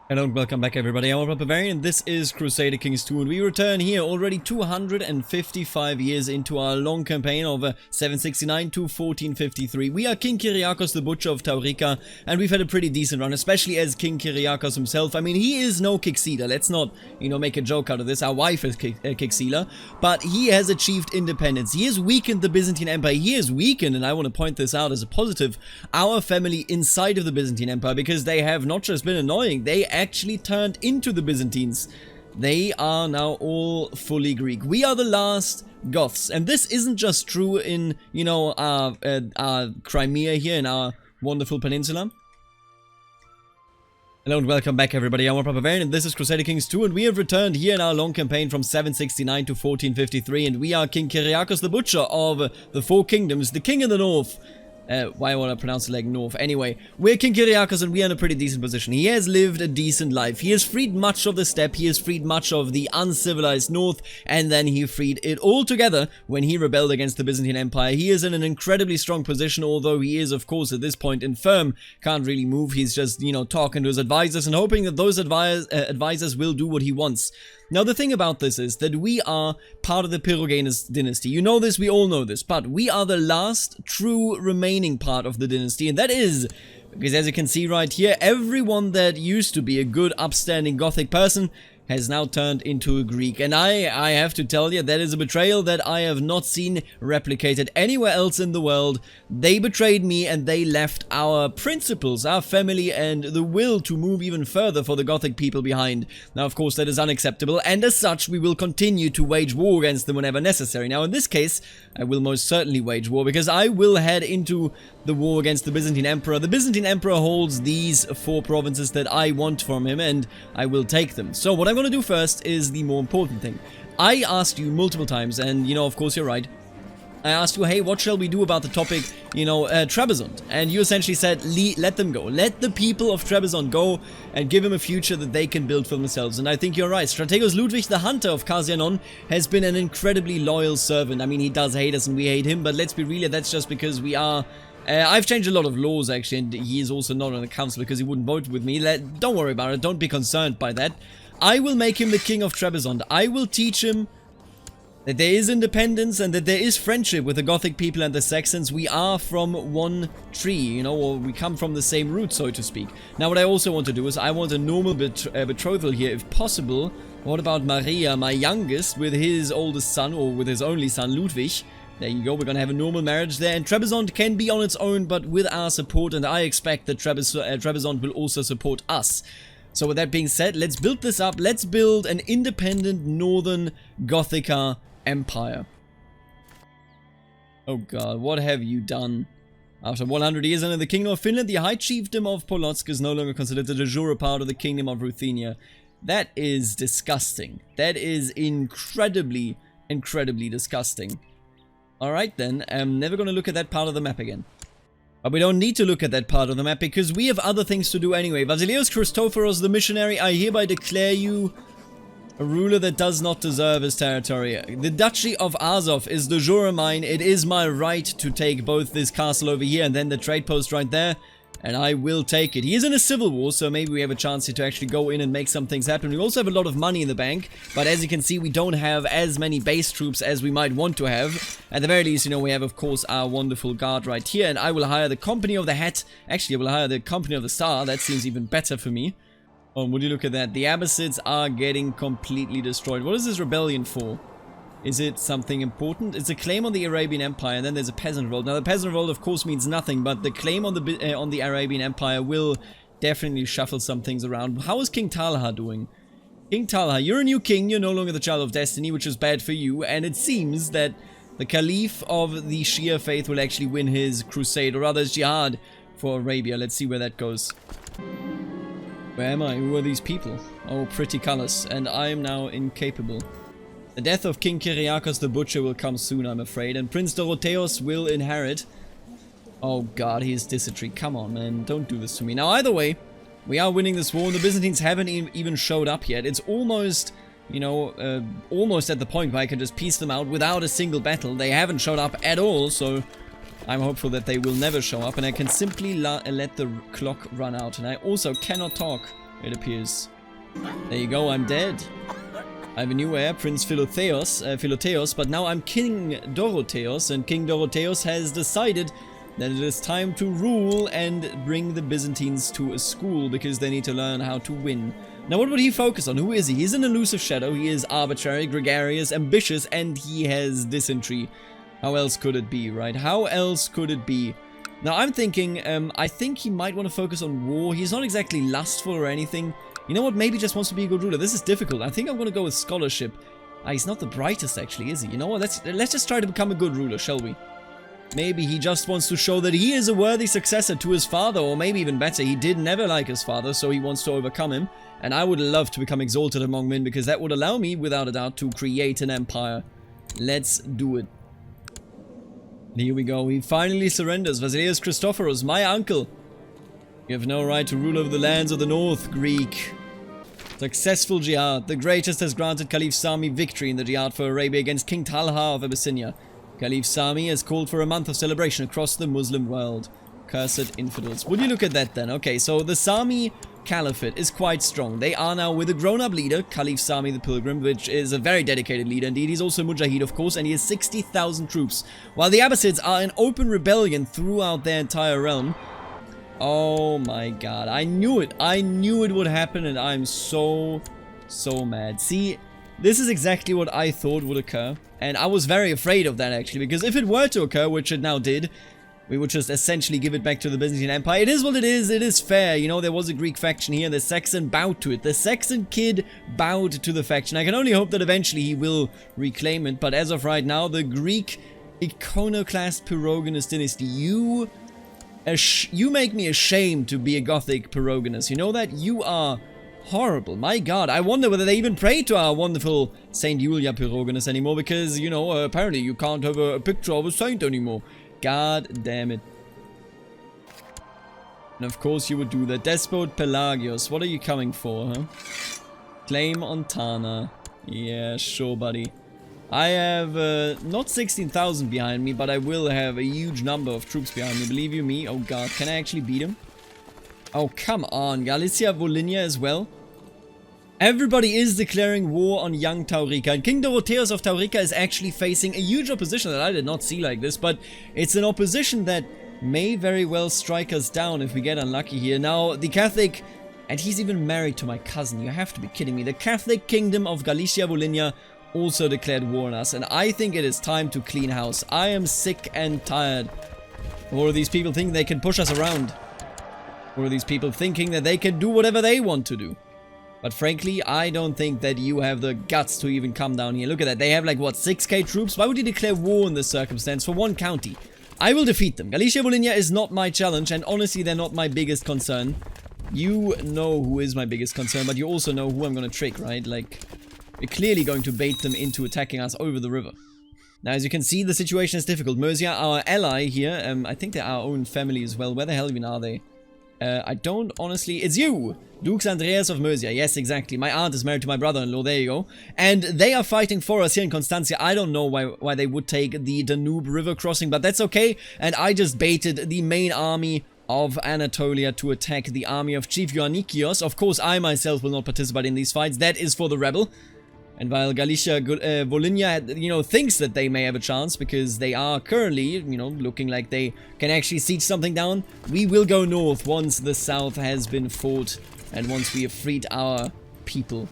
Hello and welcome back everybody, I'm Barbarian, this is Crusader Kings 2 and we return here already 255 years into our long campaign of 769 to 1453. We are King Kyriakos the Butcher of Taurica and we've had a pretty decent run, especially as King Kyriakos himself. I mean, he is no Crusader, let's not, make a joke out of this. Our wife is Crusader, but he has achieved independence. He has weakened the Byzantine Empire. He has weakened, and I want to point this out as a positive, our family inside of the Byzantine Empire, because they have not just been annoying, they actually turned into the Byzantines. They are now all fully Greek. We are the last Goths, and this isn't just true in, our Crimea here, in our wonderful peninsula. Hello and welcome back everybody, I'm Barbarian and this is Crusader Kings 2 and we have returned here in our long campaign from 769 to 1453 and we are King Kyriakos the Butcher of the Four Kingdoms, the King in the North. Why would I pronounce it like North? Anyway, we're King Kyriakos and we are in a pretty decent position. He has lived a decent life. He has freed much of the steppe, he has freed much of the uncivilized north, and then he freed it all together when he rebelled against the Byzantine Empire. He is in an incredibly strong position, although he is, of course, at this point infirm. Can't really move. He's just, talking to his advisors and hoping that those advisors will do what he wants. Now, the thing about this is that we are part of the Pyrogenes dynasty. You know this, we all know this, but we are the last true remaining part of the dynasty, and that is because, as you can see right here, everyone that used to be a good, upstanding Gothic person has now turned into a Greek. And I have to tell you, that is a betrayal that I have not seen replicated anywhere else in the world. They betrayed me and they left our principles, our family, and the will to move even further for the Gothic people behind. Now, of course, that is unacceptable, and as such, we will continue to wage war against them whenever necessary. Now, in this case, I will most certainly wage war, because I will head into the war against the Byzantine Emperor. The Byzantine Emperor holds these 4 provinces that I want from him, and I will take them. So, what I'm going to do first is the more important thing. I asked you multiple times, and of course you're right, I asked you, hey, what shall we do about the topic, Trebizond? And you essentially said, let them go. Let the people of Trebizond go and give them a future that they can build for themselves. And I think you're right. Strategos Ludwig, the Hunter of Kasianon, has been an incredibly loyal servant. I mean, he does hate us and we hate him, but let's be real, that's just because we are... I've changed a lot of laws, actually, and he is also not on the council because he wouldn't vote with me. Don't worry about it. Don't be concerned by that. I will make him the king of Trebizond. I will teach him that there is independence and that there is friendship with the Gothic people and the Saxons. We are from one tree, or we come from the same root, so to speak. Now, what I also want to do is I want a normal betrothal here, if possible. What about Maria, my youngest, with his oldest son, or with his only son, Ludwig? There you go, we're gonna have a normal marriage there, and Trebizond can be on its own, but with our support, and I expect that Trebizond will also support us. So with that being said, let's build this up. Let's build an independent northern Gothica empire. Oh god, what have you done? After 100 years under the Kingdom of Finland, the High Chiefdom of Polotsk is no longer considered the de jure part of the Kingdom of Ruthenia. That is disgusting. That is incredibly, incredibly disgusting. Alright then, I'm never gonna look at that part of the map again. But we don't need to look at that part of the map because we have other things to do anyway. Vasileos Christophoros the Missionary, I hereby declare you a ruler that does not deserve his territory. The Duchy of Azov is de jure mine. It is my right to take both this castle over here and then the trade post right there. And I will take it. He is in a civil war, so maybe we have a chance here to actually go in and make some things happen. We also have a lot of money in the bank, but as you can see, we don't have as many base troops as we might want to have. At the very least, we have, of course, our wonderful guard right here, and I will hire the Company of the Hat. Actually, I will hire the Company of the Star. That seems even better for me. Oh, would you look at that? The Abbasids are getting completely destroyed. What is this rebellion for? Is it something important? It's a claim on the Arabian Empire, and then there's a peasant revolt. Now, the peasant revolt, of course, means nothing, but the claim on the Arabian Empire will definitely shuffle some things around. How is King Talha doing? King Talha, you're a new king. You're no longer the child of destiny, which is bad for you. And it seems that the Caliph of the Shia faith will actually win his crusade, or rather his jihad for Arabia. Let's see where that goes. Where am I? Who are these people? Oh, pretty colors. And I am now incapable. The death of King Kyriakos the Butcher will come soon, I'm afraid, and Prince Dorotheos will inherit. Oh god, he is dysentery. Come on, man, don't do this to me. Now, either way, we are winning this war, and the Byzantines haven't even showed up yet. It's almost, almost at the point where I can just piece them out without a single battle. They haven't showed up at all, so I'm hopeful that they will never show up, and I can simply let the clock run out. And I also cannot talk it appears. There you go, I'm dead. I have a new heir, Prince Philotheos, but now I'm King Dorotheos, and King Dorotheos has decided that it is time to rule and bring the Byzantines to a school, because they need to learn how to win. Now, what would he focus on? Who is he? He's an elusive shadow, he is arbitrary, gregarious, ambitious, and he has dysentery. How else could it be, right? How else could it be? Now, I'm thinking, I think he might want to focus on war. He's not exactly lustful or anything. You know what? Maybe just wants to be a good ruler. This is difficult. I think I'm going to go with scholarship. He's not the brightest, actually, is he? You know what? Let's just try to become a good ruler, shall we? Maybe he just wants to show that he is a worthy successor to his father, or maybe even better, he did never like his father, so he wants to overcome him. And I would love to become exalted among men, because that would allow me, without a doubt, to create an empire. Let's do it. Here we go. He finally surrenders. Vasilius Christophoros, my uncle. You have no right to rule over the lands of the north, Greek. Successful jihad. The greatest has granted Caliph Sami victory in the jihad for Arabia against King Talha of Abyssinia. Caliph Sami has called for a month of celebration across the Muslim world. Cursed infidels. Would you look at that then? Okay, so the Sami Caliphate is quite strong. They are now with a grown-up leader, Caliph Sami the Pilgrim, which is a very dedicated leader indeed. He's also a Mujahid, of course, and he has 60,000 troops. While the Abbasids are in open rebellion throughout their entire realm. Oh my god, I knew it. I knew it would happen, and I'm so mad. See, this is exactly what I thought would occur, and I was very afraid of that actually, because if it were to occur, which it now did, we would just essentially give it back to the Byzantine Empire. It is what it is fair, you know, there was a Greek faction here, the Saxon bowed to it. The Saxon kid bowed to the faction. I can only hope that eventually he will reclaim it, but as of right now, the Greek iconoclast Pyrogonus dynasty, you make me ashamed to be a Gothic Pyrogonus. You know that? You are horrible. My god, I wonder whether they even pray to our wonderful Saint Julia Pyrogonus anymore, because, you know, apparently you can't have a picture of a saint anymore. God damn it. And of course you would do that. Despot Pelagios, what are you coming for, huh? Claim on Tana. Yeah, sure, buddy. I have not 16,000 behind me, but I will have a huge number of troops behind me, believe you me. Oh god, can I actually beat him? Oh, come on. Galicia, Volhynia as well. Everybody is declaring war on young Taurica, and King Dorotheos of Taurica is actually facing a huge opposition that I did not see like this, but it's an opposition that may very well strike us down if we get unlucky here. Now, the Catholic, and he's even married to my cousin, you have to be kidding me, the Catholic Kingdom of Galicia, Volhynia also declared war on us, and I think it is time to clean house. I am sick and tired. All of these people think they can push us around. All of these people thinking that they can do whatever they want to do. But frankly, I don't think that you have the guts to even come down here. Look at that. They have like, what, 6k troops? Why would you declare war in this circumstance for one county? I will defeat them. Galicia Volhynia is not my challenge, and honestly, they're not my biggest concern. You know who is my biggest concern, but you also know who I'm going to trick, right? Like, we're clearly going to bait them into attacking us over the river. Now, as you can see, the situation is difficult. Mercia, our ally here, I think they're our own family as well. Where the hell even are they? I don't honestly... It's you! Dukes Andreas of Mercia. Yes, exactly. My aunt is married to my brother-in-law. There you go. And they are fighting for us here in Constantia. I don't know why they would take the Danube river crossing, but that's okay. And I just baited the main army of Anatolia to attack the army of Chief Ioannikios. Of course, I myself will not participate in these fights. That is for the rebel. And while Galicia, Volhynia, you know, thinks that they may have a chance because they are currently, you know, looking like they can actually siege something down, we will go north once the south has been fought and once we have freed our people.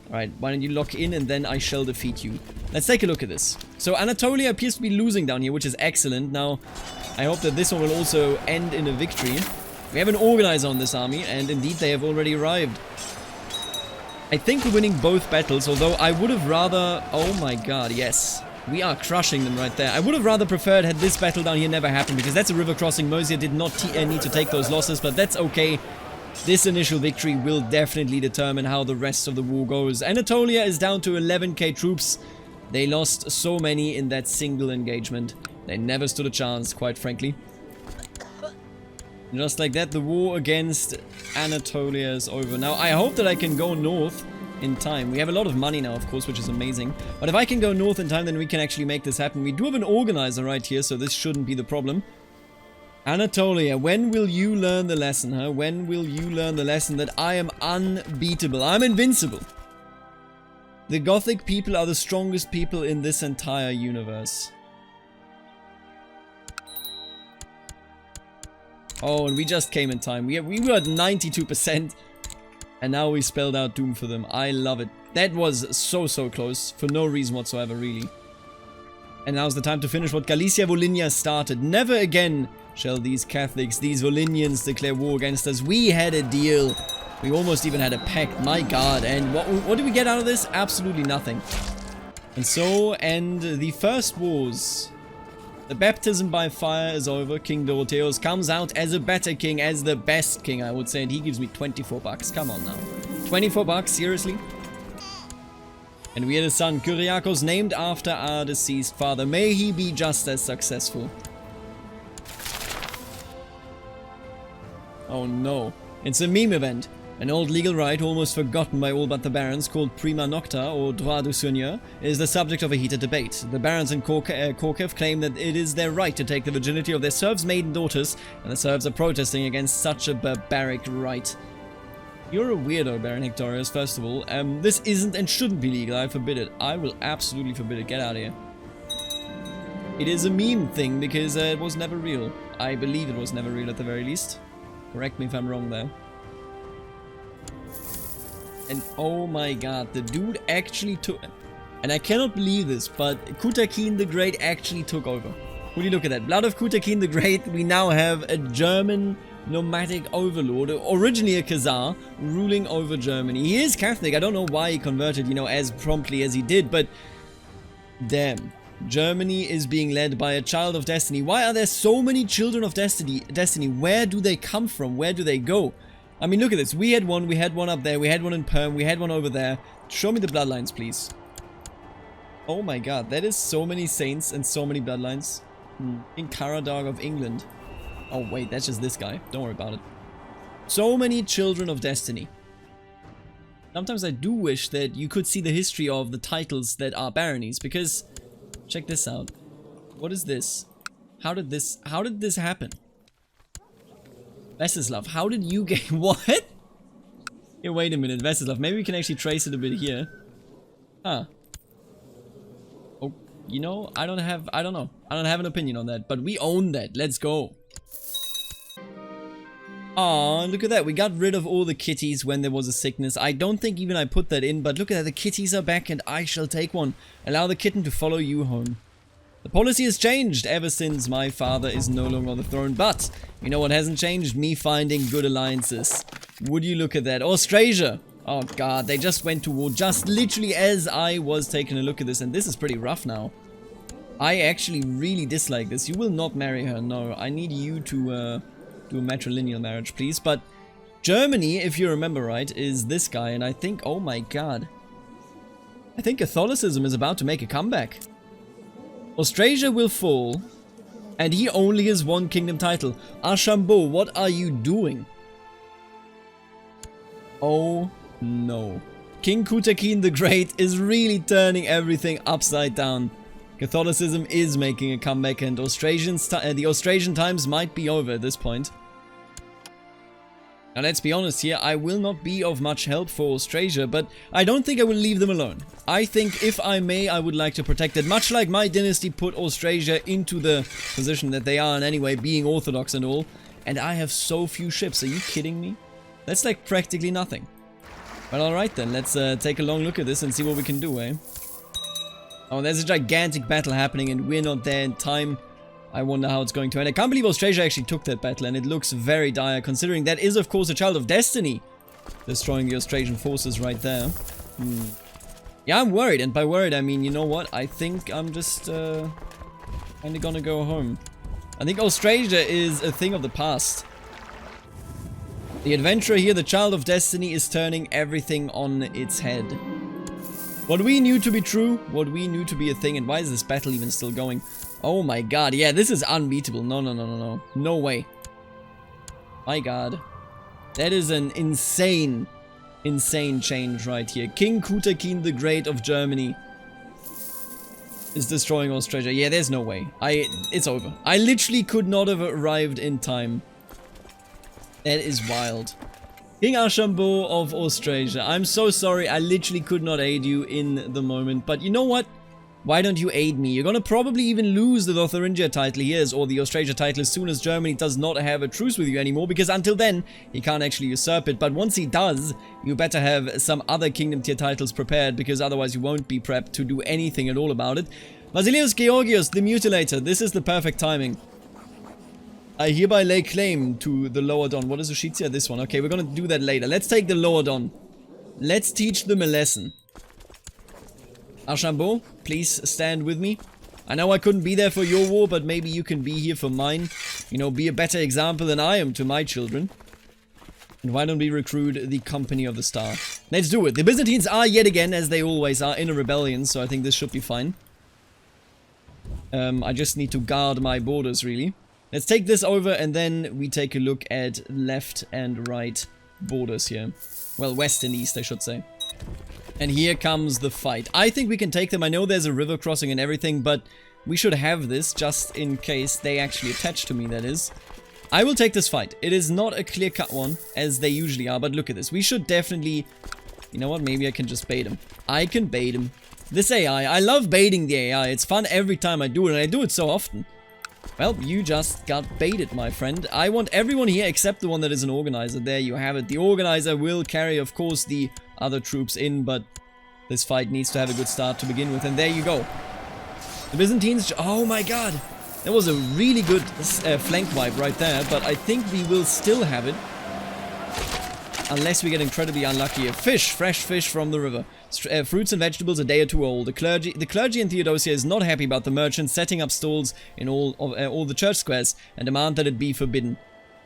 Alright, why don't you lock in and then I shall defeat you. Let's take a look at this. So Anatolia appears to be losing down here, which is excellent. Now, I hope that this one will also end in a victory. We have an organizer on this army, and indeed they have already arrived. I think we're winning both battles, although I would have rather... Oh my god, yes. We are crushing them right there. I would have rather preferred had this battle down here never happened, because that's a river crossing. Mercia did not need to take those losses, but that's okay. This initial victory will definitely determine how the rest of the war goes. Anatolia is down to 11k troops. They lost so many in that single engagement. They never stood a chance, quite frankly. Just like that, the war against Anatolia is over. Now, I hope that I can go north in time. We have a lot of money now, of course, which is amazing. But if I can go north in time, then we can actually make this happen. We do have an organizer right here, so this shouldn't be the problem. Anatolia, when will you learn the lesson, huh? When will you learn the lesson that I am unbeatable? I'm invincible. The Gothic people are the strongest people in this entire universe. Oh, and we just came in time. We were at 92%. And now we spelled out doom for them. I love it. That was so close. For no reason whatsoever, really. And now's the time to finish what Galicia Volhynia started. Never again shall these Catholics, these Volhynians declare war against us. We had a deal. We almost even had a pact. My god. And what did we get out of this? Absolutely nothing. And so end the first wars. The baptism by fire is over. King Dorotheus comes out as a better king, as the best king, I would say. And he gives me 24 bucks. Come on now. 24 bucks? Seriously? And we had a son, Kyriakos, named after our deceased father. May he be just as successful. Oh no. It's a meme event. An old legal right, almost forgotten by all but the barons, called prima nocta, or droit du seigneur, is the subject of a heated debate. The barons in Kharkiv claim that it is their right to take the virginity of their serfs' maiden daughters, and the serfs are protesting against such a barbaric right. You're a weirdo, Baron Hectorius, first of all. This isn't and shouldn't be legal. I forbid it. I will absolutely forbid it. Get out of here. It is a meme thing because it was never real. I believe it was never real at the very least. Correct me if I'm wrong there. And oh my god, the dude actually took... And I cannot believe this, but Kutakin the Great actually took over. Will you look at that? Blood of Kutakin the Great, we now have a German nomadic overlord, originally a Khazar, ruling over Germany. He is Catholic, I don't know why he converted, you know, as promptly as he did, but... Damn. Germany is being led by a child of destiny. Why are there so many children of destiny? Where do they come from? Where do they go? I mean, look at this. We had one up there, we had one in Perm, we had one over there. Show me the bloodlines, please. Oh my god, that is so many saints and so many bloodlines. In Caradag of England. Oh wait, that's just this guy. Don't worry about it. So many children of destiny. Sometimes I do wish that you could see the history of the titles that are baronies, because... Check this out. What is this? How did this happen? Vesislav, how did you get... What? Here, wait a minute, Vesislav. Maybe we can actually trace it a bit here. Huh. Oh, you know, I don't know. I don't have an opinion on that, but we own that. Let's go. Aw, look at that. We got rid of all the kitties when there was a sickness. I don't think even I put that in, but look at that. The kitties are back and I shall take one. Allow the kitten to follow you home. The policy has changed ever since my father is no longer on the throne, but you know what hasn't changed? Me finding good alliances. Would you look at that? Austrasia! Oh god, they just went to war just literally as I was taking a look at this, and this is pretty rough now. I actually really dislike this. You will not marry her, no. I need you to do a matrilineal marriage, please. But Germany, if you remember right, is this guy, and I think, oh my god. I think Catholicism is about to make a comeback. Austrasia will fall, and he only has one kingdom title. Archambault, what are you doing? Oh no. King Kutakin the Great is really turning everything upside down. Catholicism is making a comeback, and the Austrasian times might be over at this point. Now let's be honest here, I will not be of much help for Austrasia, but I don't think I will leave them alone. I think, if I may, I would like to protect it, much like my dynasty put Austrasia into the position that they are in anyway, being orthodox and all. And I have so few ships, are you kidding me? That's like practically nothing. Well, alright then, let's take a long look at this and see what we can do, eh? Oh, there's a gigantic battle happening and we're not there in time. I wonder how it's going to end. I can't believe Austrasia actually took that battle, and it looks very dire, considering that is, of course, a child of destiny. Destroying the Austrasian forces right there. Yeah, I'm worried, and by worried I mean, you know what? I think I'm just kinda gonna go home. I think Austrasia is a thing of the past. The adventurer here, the child of destiny, is turning everything on its head. What we knew to be true, what we knew to be a thing, and why is this battle even still going? Oh my god, yeah, this is unbeatable. No, no, no, no, no. No way. My god. That is an insane, insane change right here. King Kutakin the Great of Germany. is destroying Austrasia. Yeah, there's no way. It's over. I literally could not have arrived in time. That is wild. King Archambault of Austrasia. I'm so sorry. I literally could not aid you in the moment. But you know what? Why don't you aid me? You're gonna probably even lose the Lotharingia title he is, or the Austrasia title, as soon as Germany does not have a truce with you anymore, because until then, he can't actually usurp it. But once he does, you better have some other kingdom tier titles prepared, because otherwise you won't be prepped to do anything at all about it. Basilius Georgius, the Mutilator. This is the perfect timing. I hereby lay claim to the Lower Don. What is Ushizia? This one. Okay, we're gonna do that later. Let's take the Lower Don. Let's teach them a lesson. Archambault, please stand with me. I know I couldn't be there for your war, but maybe you can be here for mine. You know, be a better example than I am to my children. And why don't we recruit the Company of the Star? Let's do it. The Byzantines are yet again, as they always are, in a rebellion, so I think this should be fine. I just need to guard my borders, really. Let's take this over, and then we take a look at left and right borders here. Well, west and east, I should say. And here comes the fight. I think we can take them. I know there's a river crossing and everything, but we should have this just in case they actually attach to me, that is. I will take this fight. It is not a clear-cut one, as they usually are, but look at this. We should definitely... You know what? Maybe I can just bait him. I can bait him. This AI. I love baiting the AI. It's fun every time I do it, and I do it so often. Well, you just got baited, my friend. I want everyone here except the one that is an organizer. There you have it. The organizer will carry, of course, the other troops in, but this fight needs to have a good start to begin with. And there you go. The Byzantines... Oh my god! That was a really good flank wipe right there, but I think we will still have it. Unless we get incredibly unlucky. Fish! Fresh fish from the river. Fruits and vegetables a day or two old. The clergy in Theodosia is not happy about the merchants setting up stalls in all the church squares and demand that it be forbidden.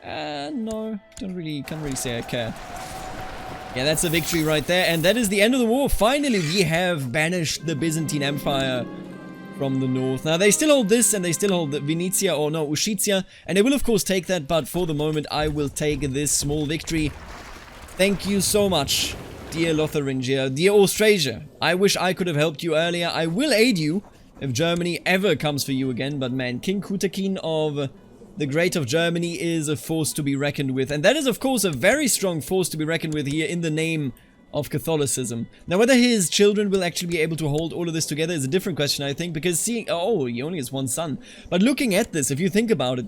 No, can't really say I care. Yeah, that's a victory right there, and that is the end of the war. Finally, we have banished the Byzantine Empire from the north. Now, they still hold this, and they still hold the Venetia, or no, Ushizia, and they will of course take that, but for the moment, I will take this small victory. Thank you so much, dear Lotharingia, dear Austrasia. I wish I could have helped you earlier. I will aid you if Germany ever comes for you again, but man, King Kutakin of the Great of Germany is a force to be reckoned with, and that is of course a very strong force to be reckoned with here in the name of Catholicism. Now, whether his children will actually be able to hold all of this together is a different question, I think, because seeing... Oh, he only has one son. But looking at this, if you think about it,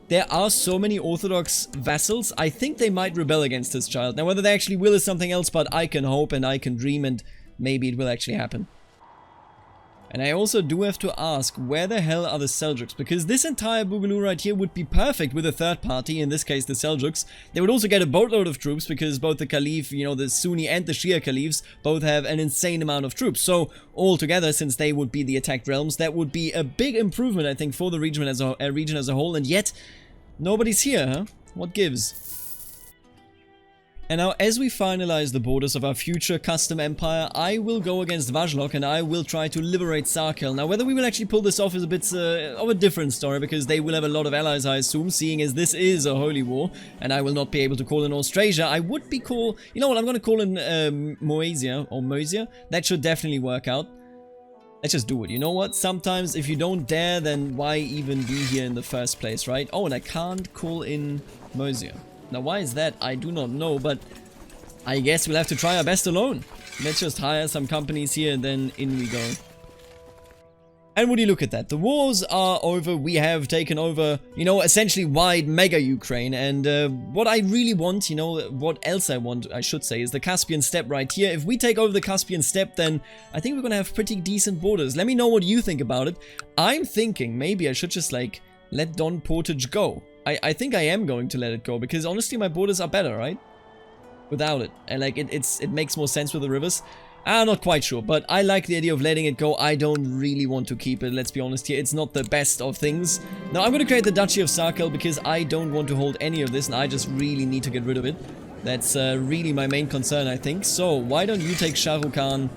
there are so many Orthodox vassals, I think they might rebel against this child. Now, whether they actually will is something else, but I can hope and I can dream, and maybe it will actually happen. And I also do have to ask, where the hell are the Seljuks? Because this entire Boogaloo right here would be perfect with a third party, in this case the Seljuks. They would also get a boatload of troops, because both the Caliph, you know, the Sunni and the Shia Caliphs, both have an insane amount of troops. So, altogether, since they would be the attacked realms, that would be a big improvement, I think, for the region as a whole. And yet, nobody's here, huh? What gives? And now, as we finalize the borders of our future custom empire, I will go against Vazhlok and I will try to liberate Sarkel. Now, whether we will actually pull this off is a bit of a different story, because they will have a lot of allies, I assume, seeing as this is a holy war, and I will not be able to call in Austrasia. I would be call... You know what, I'm going to call in Moesia, or Moesia. That should definitely work out. Let's just do it. You know what? Sometimes if you don't dare, then why even be here in the first place, right? Oh, and I can't call in Moesia. Now, why is that? I do not know, but I guess we'll have to try our best alone. Let's just hire some companies here, and then in we go. And would you look at that? The wars are over. We have taken over, you know, essentially wide mega Ukraine. And what I really want, you know, what else I want, I should say, is the Caspian Steppe right here. If we take over the Caspian Steppe, then I think we're going to have pretty decent borders. Let me know what you think about it. I'm thinking maybe I should just, like, let Don Portage go. I think I am going to let it go, because honestly my borders are better, right? Without it. And like it makes more sense with the rivers. I'm not quite sure, but I like the idea of letting it go. I don't really want to keep it, let's be honest here. It's not the best of things. Now I'm going to create the Duchy of Sarkel, because I don't want to hold any of this, and I just really need to get rid of it. That's really my main concern, I think. So why don't you take Shah Rukh Khan?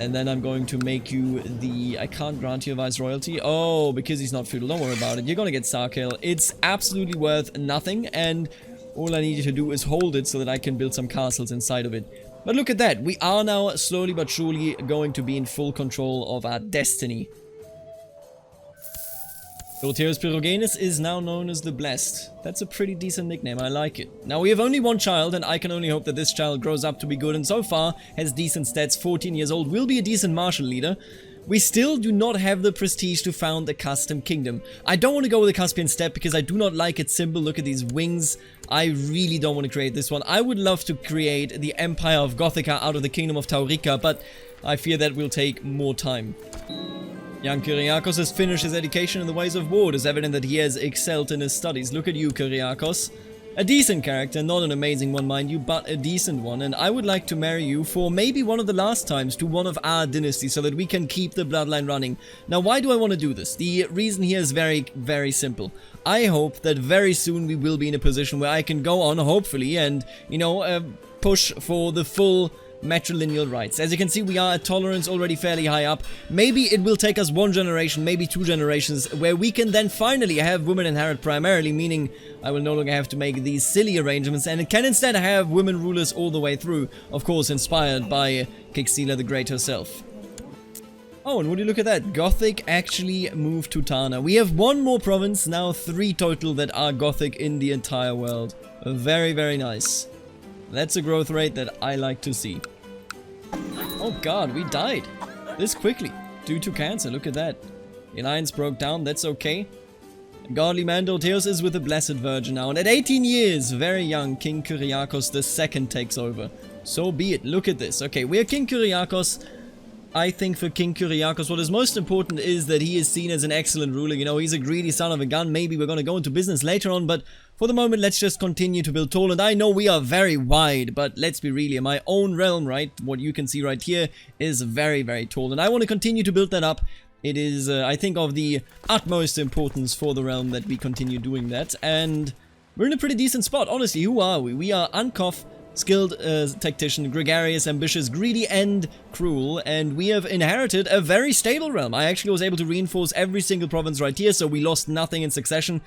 And then I'm going to make you the... I can't grant you a viceroyalty. Oh, because he's not feudal. Don't worry about it. You're going to get Sarkel. It's absolutely worth nothing. And all I need you to do is hold it so that I can build some castles inside of it. But look at that. We are now slowly but surely going to be in full control of our destiny. Dorteus Pyrogenes is now known as the Blessed. That's a pretty decent nickname, I like it. Now we have only one child, and I can only hope that this child grows up to be good, and so far has decent stats, 14 years old, will be a decent martial leader. We still do not have the prestige to found a custom kingdom. I don't want to go with the Caspian Steppe because I do not like its symbol. Look at these wings. I really don't want to create this one. I would love to create the Empire of Gothica out of the Kingdom of Taurica, but I fear that will take more time. Young Kyriakos has finished his education in the ways of war. It is evident that he has excelled in his studies. Look at you, Kyriakos. A decent character, not an amazing one, mind you, but a decent one. And I would like to marry you for maybe one of the last times to one of our dynasties so that we can keep the bloodline running. Now, why do I want to do this? The reason here is very, very simple. I hope that very soon we will be in a position where I can go on, hopefully, and, you know, push for the full matrilineal rights. As you can see, we are at tolerance already fairly high up. Maybe it will take us one generation, maybe 2 generations, where we can then finally have women inherit primarily, meaning I will no longer have to make these silly arrangements, and it can instead have women rulers all the way through, of course inspired by Kixila the Great herself. Oh, and would you look at that? Gothic actually moved to Tana. We have 1 more province, now 3 total that are Gothic in the entire world. Very, very nice. That's a growth rate that I like to see. Oh god, we died this quickly due to cancer. Look at that. The alliance broke down, that's okay. Godly man Dorteus is with the Blessed Virgin now, and at 18 years, very young, King Kyriakos II takes over. So be it. Look at this. Okay, we are King Kyriakos. I think for King Kyriakos, what is most important is that he is seen as an excellent ruler. You know, he's a greedy son of a gun. Maybe we're going to go into business later on, but for the moment, let's just continue to build tall. And I know we are very wide, but let's be real. In my own realm, right, what you can see right here is very, very tall. And I want to continue to build that up. It is, I think, of the utmost importance for the realm that we continue doing that. And we're in a pretty decent spot. Honestly, who are we? We are Uncoff, skilled tactician, gregarious, ambitious, greedy, and cruel, and we have inherited a very stable realm. I actually was able to reinforce every single province right here, so we lost nothing in succession.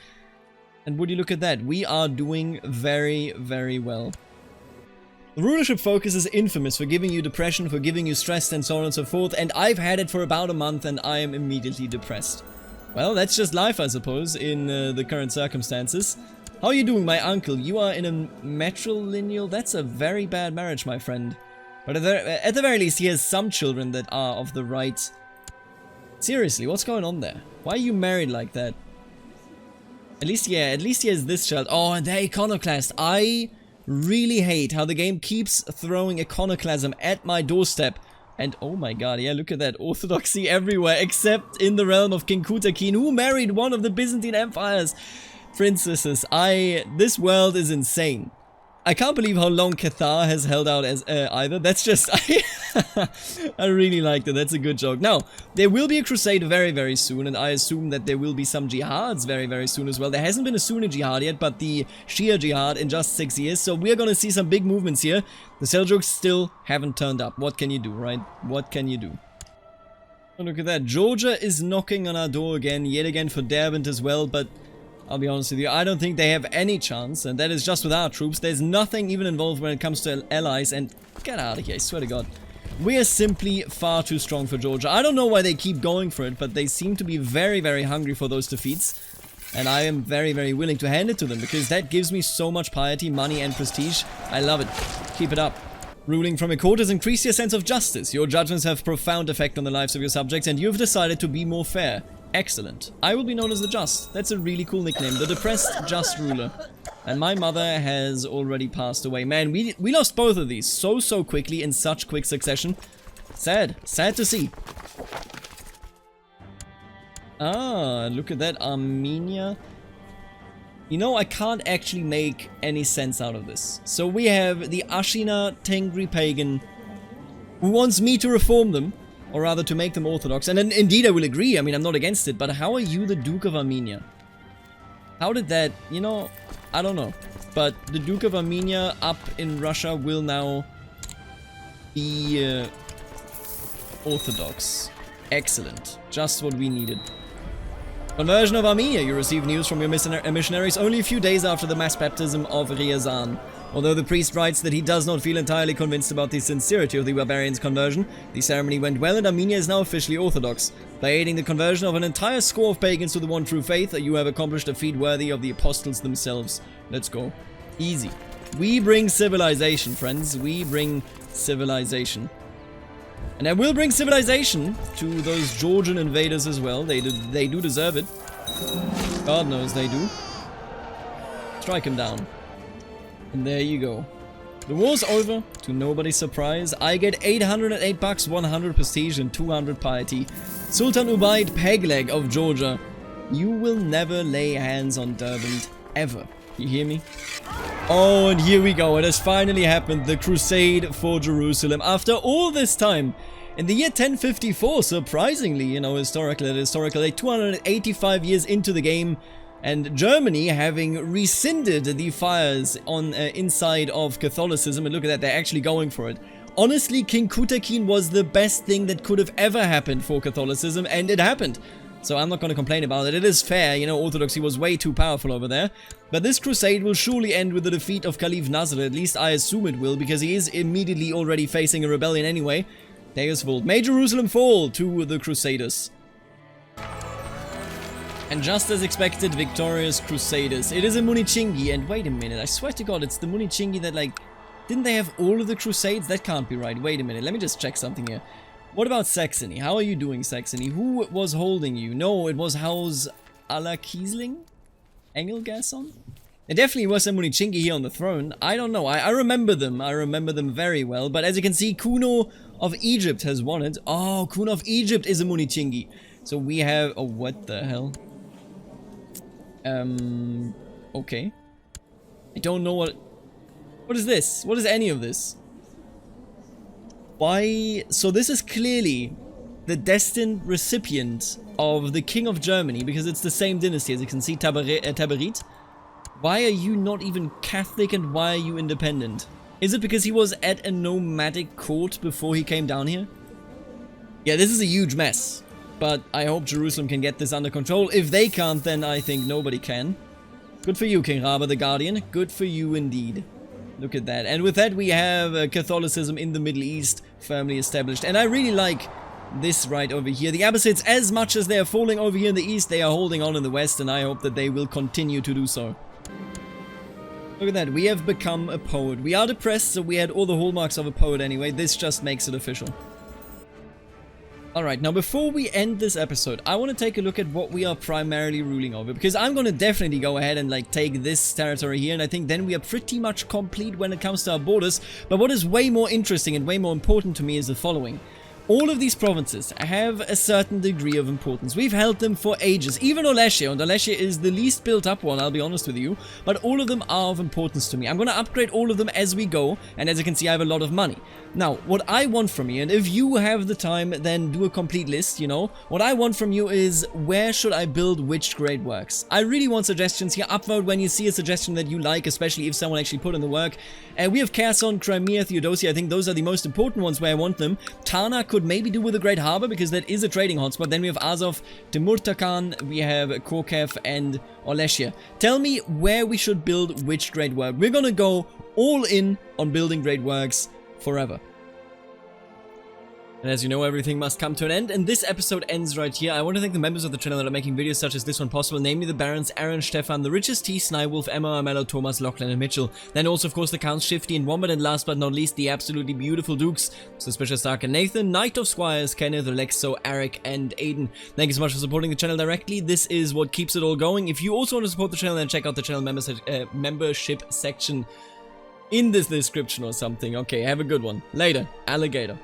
And would you look at that? We are doing very, very well. The rulership focus is infamous for giving you depression, for giving you stress, and so on and so forth, and I've had it for about a month, and I am immediately depressed. Well, that's just life, I suppose, in the current circumstances. How are you doing, my uncle? You are in a matrilineal? That's a very bad marriage, my friend. But at the very least, he has some children that are of the right... Seriously, what's going on there? Why are you married like that? At least he has this child. Oh, and they're iconoclast. I really hate how the game keeps throwing iconoclasm at my doorstep. And oh my god, yeah, look at that. Orthodoxy everywhere, except in the realm of King Kutakin, who married one of the Byzantine empires. Princesses, this world is insane. I can't believe how long Cathar has held out as either. That's just, I really liked it. That's a good joke. Now, there will be a crusade very, very soon, and I assume that there will be some jihads very, very soon as well. There hasn't been a Sunni jihad yet, but the Shia jihad in just 6 years, so we are going to see some big movements here. The Seljuks still haven't turned up. What can you do, right? What can you do? Oh, look at that. Georgia is knocking on our door again, yet again for Derbent as well, but I'll be honest with you, I don't think they have any chance, and that is just with our troops. There's nothing even involved when it comes to allies, and get out of here, I swear to god. We are simply far too strong for Georgia. I don't know why they keep going for it, but they seem to be very, very hungry for those defeats, and I am very, very willing to hand it to them, because that gives me so much piety, money, and prestige. I love it. Keep it up. Ruling from a court has increased your sense of justice. Your judgments have profound effect on the lives of your subjects, and you have decided to be more fair. Excellent. I will be known as the Just. That's a really cool nickname. The Depressed Just Ruler. And my mother has already passed away. Man, we lost both of these so quickly in such quick succession. Sad. Sad to see. Ah, look at that. Armenia. You know, I can't actually make any sense out of this. So we have the Ashina Tengri Pagan who wants me to reform them. Or rather, to make them Orthodox. And indeed, I will agree. I mean, I'm not against it. But how are you the Duke of Armenia? How did that... You know, I don't know. But the Duke of Armenia up in Russia will now be Orthodox. Excellent. Just what we needed. Conversion of Armenia. You receive news from your missionaries only a few days after the mass baptism of Ryazan. Although the priest writes that he does not feel entirely convinced about the sincerity of the barbarians' conversion, the ceremony went well and Armenia is now officially Orthodox. By aiding the conversion of an entire score of pagans to the one true faith, you have accomplished a feat worthy of the apostles themselves. Let's go. Easy. We bring civilization, friends. We bring civilization. And I will bring civilization to those Georgian invaders as well. They do deserve it. God knows they do. Strike him down. And there you go. The war's over, to nobody's surprise. I get 808 bucks, 100 prestige, and 200 piety. Sultan Ubaid Pegleg of Georgia, you will never lay hands on Derbent, ever. You hear me? Oh, and here we go. It has finally happened. The Crusade for Jerusalem. After all this time, in the year 1054, surprisingly, you know, historically, 285 years into the game, and Germany having rescinded the fires on inside of Catholicism, and look at that, they're actually going for it. Honestly, King Kutakin was the best thing that could have ever happened for Catholicism, and it happened. So I'm not going to complain about it. It is fair, you know, Orthodoxy was way too powerful over there. But this crusade will surely end with the defeat of Caliph Nasr, at least I assume it will, because he is immediately already facing a rebellion anyway. Deus Vult. May Jerusalem fall to the Crusaders. And just as expected, victorious Crusaders. It is a Munichingi, and wait a minute, I swear to God, it's the Munichingi that, like, didn't they have all of the Crusades? That can't be right. Wait a minute, let me just check something here. What about Saxony? How are you doing, Saxony? Who was holding you? No, it was House Alakiesling? Engelgasson? It definitely was a Munichingi here on the throne. I don't know. I remember them. I remember them very well. But as you can see, Kuno of Egypt has won it. Oh, Kuno of Egypt is a Munichingi. So we have... Oh, what the hell? Okay. I don't know what... What is this? What is any of this? Why? So this is clearly the destined recipient of the King of Germany, because it's the same dynasty, as you can see, Tabarit. Why are you not even Catholic and why are you independent? Is it because he was at a nomadic court before he came down here? Yeah, this is a huge mess. But I hope Jerusalem can get this under control. If they can't, then I think nobody can. Good for you, King Raba the Guardian. Good for you indeed. Look at that. And with that, we have Catholicism in the Middle East firmly established. And I really like this right over here. The Abbasids, as much as they are falling over here in the East, they are holding on in the West. And I hope that they will continue to do so. Look at that. We have become a poet. We are depressed, so we had all the hallmarks of a poet anyway. This just makes it official. Alright, now before we end this episode, I want to take a look at what we are primarily ruling over, because I'm going to definitely go ahead and like take this territory here, and I think then we are pretty much complete when it comes to our borders. But what is way more interesting and way more important to me is the following. All of these provinces have a certain degree of importance. We've held them for ages. Even Olesia, and Olesia is the least built up one, I'll be honest with you. But all of them are of importance to me. I'm going to upgrade all of them as we go, and as you can see, I have a lot of money. Now, what I want from you, and if you have the time, then do a complete list, you know. What I want from you is, where should I build which great works? I really want suggestions here. Upvote when you see a suggestion that you like, especially if someone actually put in the work. We have Kherson, Crimea, Theodosia. I think those are the most important ones where I want them. Tarna could maybe do with a great harbor, because that is a trading hotspot. Then we have Azov, Temurtakan, we have Korkev, and Olesia. Tell me where we should build which great work. We're gonna go all in on building great works forever. And as you know, everything must come to an end, and this episode ends right here. I want to thank the members of the channel that are making videos such as this one possible, namely the Barons, Aaron, Stefan, the Richest T, Snywolf, Emma, Amello, Thomas, Lachlan, and Mitchell. Then also, of course, the Counts, Shifty, and Wombat, and last but not least, the absolutely beautiful Dukes, Suspicious Dark and Nathan, Knight of Squires, Kenneth, Alexo, Eric, and Aiden. Thank you so much for supporting the channel directly. This is what keeps it all going. If you also want to support the channel, then check out the channel membership section in this description or something. Okay, have a good one. Later, alligator.